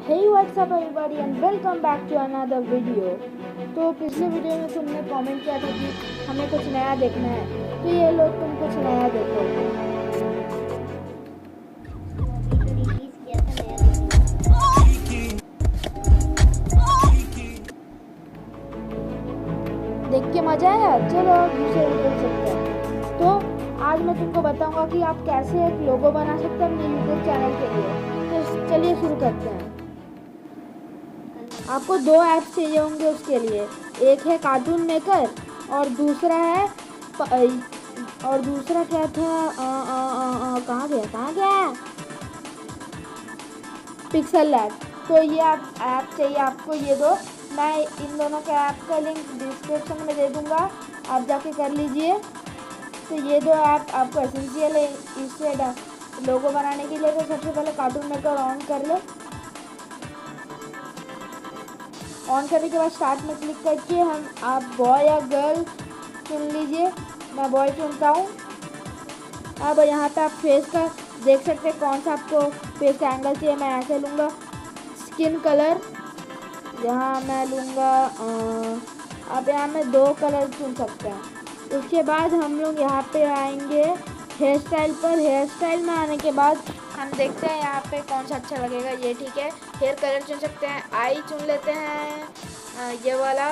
Hey, what's up everybody and welcome back to another video। तो पिछले video में तुमने कमेंट किया था कि हमें कुछ नया देखना है, तो ये लो तुम कुछ नया देखो। देख के मजा आया। चलो दूसरे वीडियो चलते हैं। तो आज मैं तुमको बताऊंगा कि आप कैसे एक लोगो बना सकते हैं अपने यूट्यूब चैनल के लिए। तो चलिए शुरू करते हैं। आपको दो ऐप्स चाहिए होंगे उसके लिए। एक है कार्टून मेकर और दूसरा है और दूसरा क्या था, कहाँ गया पिक्सल लैब। तो ये ऐप चाहिए आपको, ये दो। मैं इन दोनों के ऐप का लिंक डिस्क्रिप्शन में दे दूँगा, आप जाके कर लीजिए। तो ये दो ऐप आपको एसेंशियल है इससे लोगो बनाने के लिए। तो सबसे पहले कार्टून मेकर ऑन कर ले। ऑन करने के बाद स्टार्ट में क्लिक करके आप बॉय या गर्ल चुन लीजिए। मैं बॉय चुनता हूँ। अब यहाँ पे आप फेस का देख सकते हैं कौन सा आपको फेस का एंगल चाहिए। मैं ऐसे लूँगा। स्किन कलर यहाँ मैं लूँगा, आप यहाँ में 2 कलर चुन सकते हैं। उसके बाद हम लोग यहाँ पे आएंगे हेयर स्टाइल पर। हेयर स्टाइल में आने के बाद हम देखते हैं यहाँ पे कौन सा अच्छा लगेगा। ये ठीक है। हेयर कलर चुन सकते हैं। आई चुन लेते हैं, ये वाला,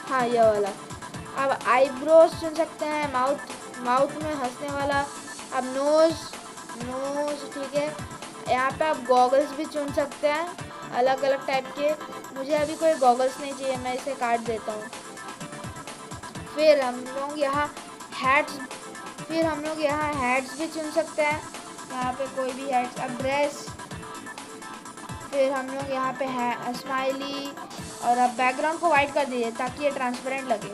हाँ ये वाला। अब आईब्रोज चुन सकते हैं, माउथ में हंसने वाला। अब नोज ठीक है। यहाँ पे आप गॉगल्स भी चुन सकते हैं, अलग अलग टाइप के। मुझे अभी कोई गॉगल्स नहीं चाहिए, मैं इसे काट देता हूँ। फिर हम लोग यहाँ हैट्स भी चुन सकते हैं। यहाँ पे कोई भी हैट्स। अब ड्रेस। फिर हम लोग यहाँ पे है स्माइली। और अब बैकग्राउंड को वाइट कर दीजिए ताकि ये ट्रांसपेरेंट लगे।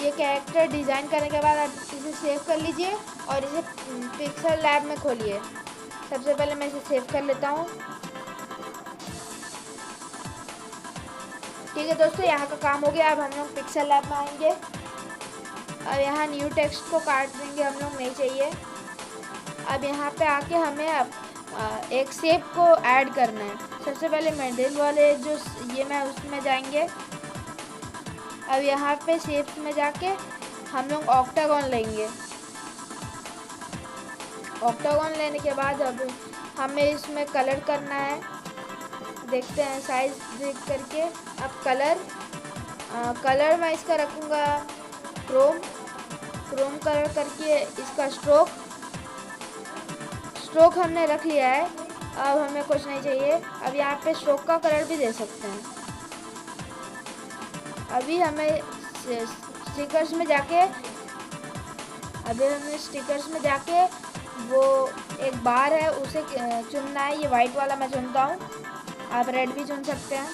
ये कैरेक्टर डिज़ाइन करने के बाद आप इसे सेव कर लीजिए और इसे पिक्सल लैब में खोलिए। सबसे पहले मैं इसे सेव कर लेता हूँ। ठीक है दोस्तों, यहाँ का काम हो गया। अब हम लोग पिक्सल लैब में आएंगे। अब यहाँ न्यू टेक्स्ट को काट देंगे, हम लोग नहीं चाहिए। अब यहाँ पे आके हमें अब एक शेप को ऐड करना है। सबसे पहले मिडिल वाले जो ये मैं उसमें जाएंगे। अब यहाँ पे शेप्स में जाके हम लोग ऑक्टागन लेंगे। ऑक्टागन लेने के बाद अब हमें इसमें कलर करना है। देखते हैं साइज देख करके। अब कलर मैं इसका रखूँगा क्रोम कलर करके। इसका स्ट्रोक हमने रख लिया है। अब हमें कुछ नहीं चाहिए। अब यहाँ पे स्ट्रोक का कलर भी दे सकते हैं। अभी हमें स्टिकर्स में जाके वो एक बार है उसे चुनना है। ये वाइट वाला मैं चुनता हूँ, आप रेड भी चुन सकते हैं।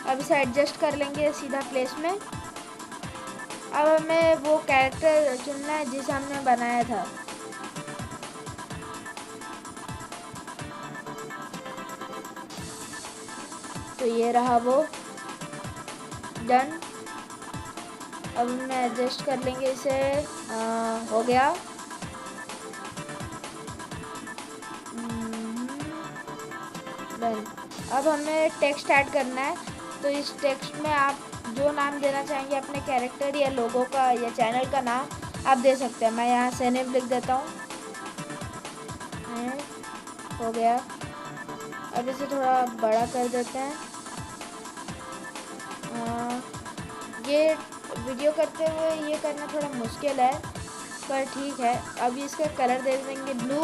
अब इसे एडजस्ट कर लेंगे सीधा प्लेस में। अब हमें वो कैरेक्टर चुनना है जिसे हमने बनाया था। तो ये रहा वो, डन। अब हम एडजस्ट कर लेंगे इसे, हो गया। डन। अब हमें टेक्स्ट ऐड करना है। तो इस टेक्स्ट में आप जो नाम देना चाहेंगे अपने कैरेक्टर या लोगो का या चैनल का नाम आप दे सकते हैं। मैं यहाँ सेनेव लिख देता हूँ। हो गया। अब इसे थोड़ा बड़ा कर देते हैं। ये वीडियो करते हुए ये करना थोड़ा मुश्किल है, पर ठीक है। अभी इसका कलर दे देंगे ब्लू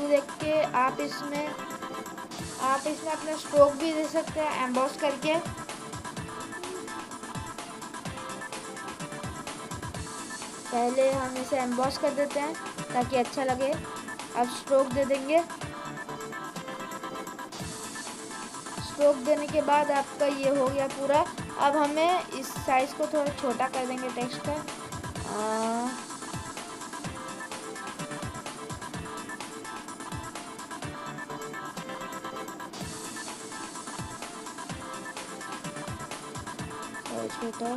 देख के। आप इसमें अपना स्ट्रोक भी दे सकते हैं एम्बॉस करके। पहले हम इसे एम्बॉस कर देते हैं ताकि अच्छा लगे। अब स्ट्रोक दे देंगे। स्ट्रोक देने के बाद आपका ये हो गया पूरा। अब हमें इस साइज को थोड़ा छोटा कर देंगे टेक्स्ट का। छोटा।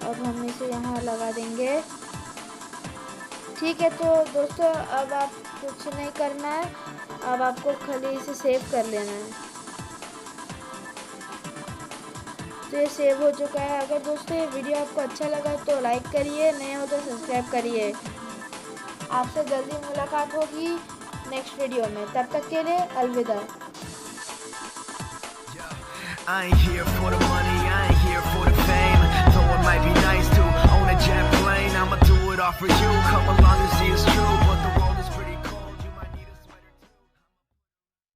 अब हम इसे यहाँ लगा देंगे। ठीक है, तो दोस्तों अब आप कुछ नहीं करना है, अब आपको खाली इसे सेव कर लेना है। तो ये सेव हो चुका है। अगर दोस्तों ये वीडियो आपको अच्छा लगा तो लाइक करिए, नए हो तो सब्सक्राइब करिए। आपसे जल्दी मुलाकात होगी नेक्स्ट वीडियो में, तब तक के लिए अलविदा। I ain't here for the money.